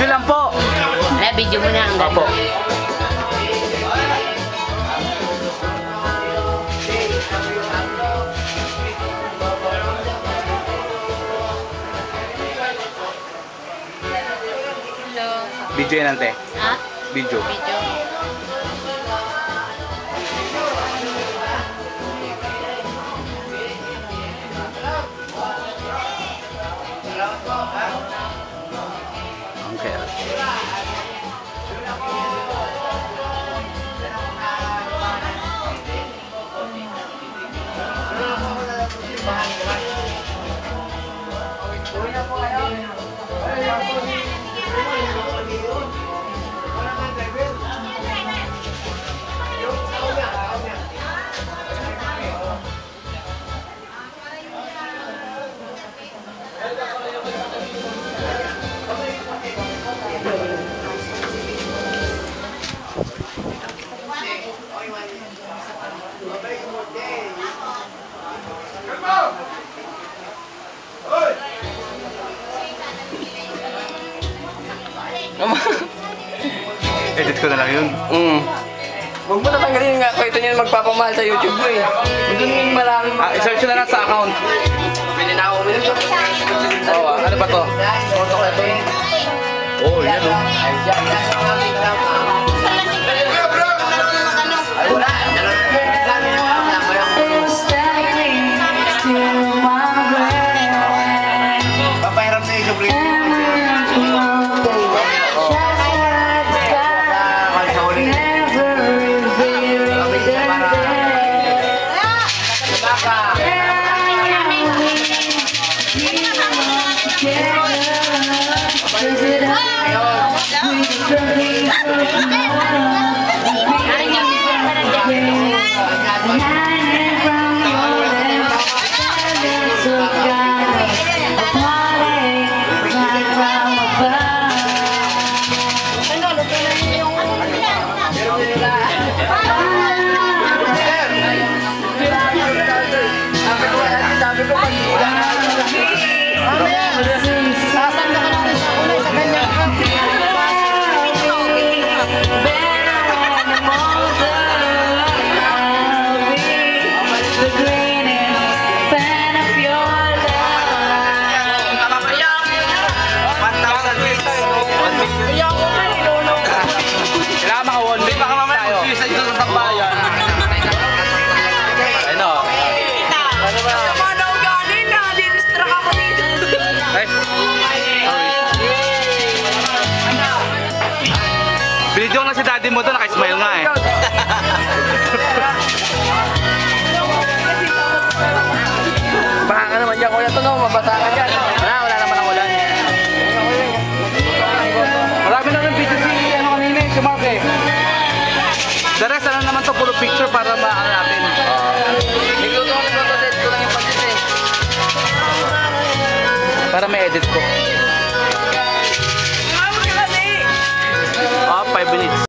Video lang po. Wala, video mo na ang ganda. Opo. Video yan ante. Ha? Video. Video. Okay. Edit ko na lang yun. Huwag mo natanggalin nga ko ito niyan magpapamahal sa YouTube mo eh. Doon yung maraming I-search na lang sa account. Pwede na ako uminom. Oo, ano ba to? Photo ko ito eh. Oo, yan o. Papahiram na yung sobre. Video lang si daddy mo doon, naka-smile nga eh. Baka ka naman dyan, kuya to no, mabasa ka dyan. Wala naman ang ulan. Marami na rin video si ano kanina eh, si Mark eh. The rest, ano naman to, puro picture para maano natin. Nagluto set ko lang yung budget eh. Para may edit ko. 5 minutes.